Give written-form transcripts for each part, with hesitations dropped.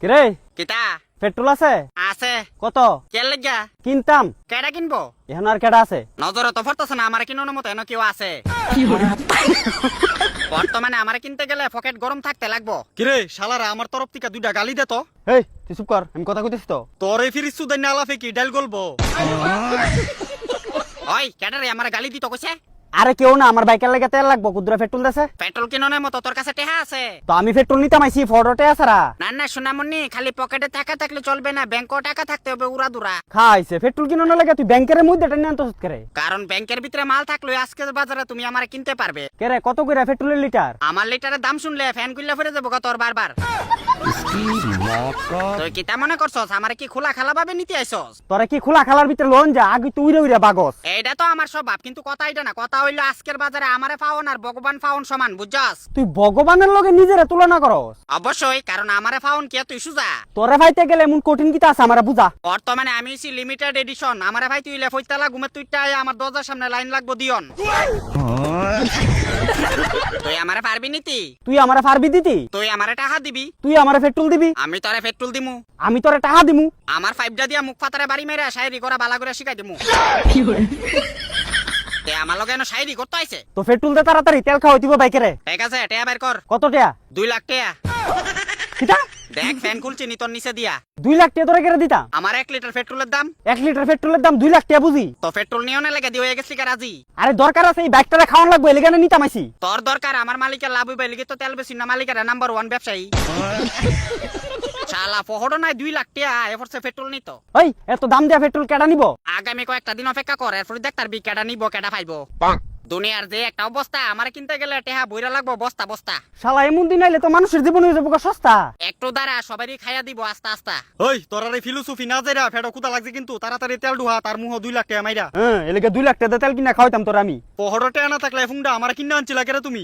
কিরে কিতা পেট্রোল আছে? আছে কত? কেন লাগা কিনতাম। কেডা কিনবো? এখন আর কেডা আছে? নজরে তো পড়তেছে না আমার কিনোর মতো এনে কেউ আছে বর্তমানে আমার কিনতে গেলে পকেট গরম থাকতে লাগবো। কিরে শালারা আমার তরফ থেকে দুইটা গালি দে তো। এই তুই চুপ কর, আমি কথা কইতেছি তো। তোর এই ফিরিস সুদাই না আলাফে কি ডাল গলবো। ওই কেডা রে আমার গালি দিত কইছে? আরে কেউ না, আমার বাইকের লাগে তেল লাগবো, কুদরা পেট্রোল দেছে। পেট্রোল কিনোনের মতো তোর কাছে টেহা আছে? তো আমি পেট্রোল নিতাম আইছি, ফটোটে আসারা। না না সোনামণি, খালি পকেটে টাকা থাকলে চলবে না, ব্যাংকও টাকা থাকতে হবে উড়া দুরা। খাইছে পেট্রোল কিনোর লাগে তুই ব্যাংকের মধ্যে টেনে আনতস করে। কারণ ব্যাংকের ভিতরে মাল থাকলে আজকের বাজারে তুমি আমার কিনতে পারবে। কে রে কত কইরা পেট্রোলের লিটার? আমার লিটারের দাম শুনলে ফ্যান খুললে ফিরে যাবো তোর বারবার। তুই কি তা মনে করছস আমার কি খোলা খালা ভাবে নিতে আইছস? তোরা কি খোলা খালার ভিতরে লোন যা আগে তুই উইরা উইরা বাগস। এইটা তো আমার স্বভাব, কিন্তু কথা এটা না, কথা হইলো আজকের বাজারে আমারে পাওন আর ভগবান পাওন সমান, বুঝছস? তুই ভগবানের লগে নিজেরে তুলনা করস। অবশ্যই, কারণ আমারে পাওন কে তুই সুজা। তোরে ভাইতে গেলে এমন কঠিন কিতা আছে আমারে বুঝা। বর্তমানে আমি হইছি লিমিটেড এডিশন, আমারে ভাই তুই লেফইতালা ঘুমে তুইটা আমার দরজার সামনে লাইন লাগবো দিয়ন। তুই আমারে পারবি নিতি? তুই আমারে পারবি দিতি? তুই আমারে টাকা দিবি? তুই আমারে পেট্রোল দিবি? আমি তোরে পেট্রোল দিমু। আমি তোরে টাকা দিমু। আমার ফাইভটা দিয়া মুখ ফাতারে বাড়ি মেরে শায়রি করা বালা করে শিখাই দিমু। তে আমার লগে এনো শায়রি করতে আইছে। তো পেট্রোল দে তাড়াতাড়ি, তেল খাওয়াই দিব বাইকে রে। ঠিক আছে, টেয়া বের কর। কত টাকা? 2 লাখ টাকা। কিতা? দেখ ফ্যান খুলছি নি তোর নিচে দিয়া। 2 লাখ টাকা তোরে কেড়ে দিতাম? আমার 1 লিটার পেট্রোলের দাম। 1 লিটার পেট্রোলের দাম 2 লাখ টাকা বুঝি? তো পেট্রোল নিও না লাগে দিয়ে হয়ে গেছি রাজি। আরে দরকার আছে, এই বাইকটারে খাওয়ান লাগবে, এলিগানে নিতাম আইছি। তোর দরকার, আমার মালিকের লাভ হইবে লিগে তো তেল বেশি না, মালিকের নাম্বার 1 ব্যবসায়ী। শালা পহড় নাই 2 লাখ টাকা এফরসে পেট্রোল নিত। ওই এত দাম দিয়া পেট্রোল কেডা নিব? আগামী কয়েকটা দিন অপেক্ষা কর, এরপর দেখ তার বি কেডা নিব কেডা পাইবো। দুনিয়ার যে একটা অবস্থা, আমার কিনতে গেলে টেহা বইরা লাগবো বস্তা বস্তা। শালা এমন দিন আইলে তো মানুষের জীবন হয়ে যাবো সস্তা। একটু দ্বারা সবারই খাইয়া দিব আস্তে আস্তে। ওই তোরার এই ফিলোসফি না যাইরা ফেডো কুতা লাগছে, কিন্তু তাড়াতাড়ি তেল ডুহা, তার মুহ 2 লাখ টাকা মাইরা। হ্যাঁ, এলাকা 2 লাখ টাকা দিয়ে তেল কিনা খাওয়াইতাম তোর আমি। পহড়তে আনা থাকলে ফুংডা আমার কিনা আনছিলা কেরে তুমি?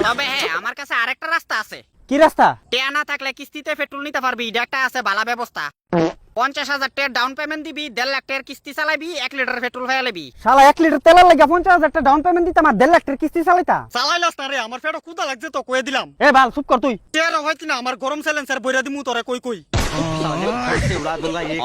তবে হ্যাঁ, আমার কাছে আরেকটা রাস্তা আছে। কি রাস্তা? টেয়া না থাকলে কিস্তিতে পেট্রোল নিতে পারবি, এটা একটা আছে ভালো ব্যবস্থা। 50,000 টাকা ডাউন পেমেন্ট দিবি, 1.5 লাখ টাকার কিস্তি চালাবি, 1 লিটার পেট্রোল ভাইয়া লবি। শালা 1 লিটার তেলের লাগে 50,000 টাকা ডাউন পেমেন্ট দিতাম আর 1.5 লাখ টাকা কিস্তি চালাইতা। চালাইলাস না রে, আমার ফেডো কুতা লাগছে তো কয়ে দিলাম। এ বাল চুপ কর তুই। টেরা হইতি না আমার গরম সাইলেন্সার বইরা দিমু তোরে কই কই।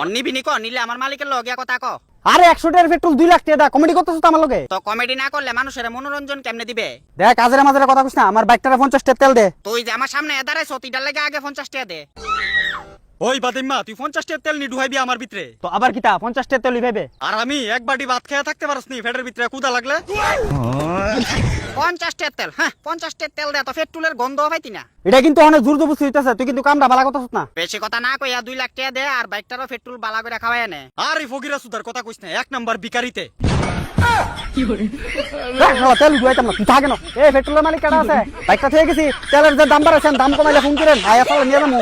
অন্নি বিনি ক নিলে আমার মালিকের লগে কথা ক। আরে 100 টাকার পেট্রোল 2 লাখ টাকা দা, কমেডি করতেছ তো আমার লগে। তো কমেডি না করলে মানুষের মনোরঞ্জন কেমনে দিবে? দেখ কাজের মাঝে কথা কইছ না, আমার বাইকটারে 50 টাকা তেল দে। তুই যে আমার সামনে দাঁড়াইছ, তিটার লাগে আগে 50 টাকা দে। ওই বাদিম্মা তুই 50 টাকা তেল নি ডুহাইবি আমার ভিতরে। তো আবার কিতা 50 টাকা তেল লইবে? আর আমি এক বাটি ভাত খেয়ে থাকতে পারস নি ফেডের ভিতরে কুদা লাগলে? 50 টাকা তেল? হ্যাঁ 50 টাকা তেল দে, তো পেট্রোলের গন্ধ পাইতি না। এটা কিন্তু অনেক জোর জবরদস্তি হইতাছে, তুই কিন্তু কামটা ভালো করতেছ না। বেশি কথা না কইয়া 2 লাখ টাকা দে, আর বাইকটারও পেট্রোল বালা করে খাওয়াই নে। আর এই ফকিরা সুদার কথা কইছ না, 1 নাম্বার বিকারিতে। দেখ শালা তেল দুয়াইতাম না, তুই থাকে না। এই পেট্রোলের মালিক কেডা আছে? বাইকটা থেকে গেছি, তেলের যে দাম বাড়াইছেন দাম কমাইলে ফোন করেন, আয়া শালা নিয়ে যাবো।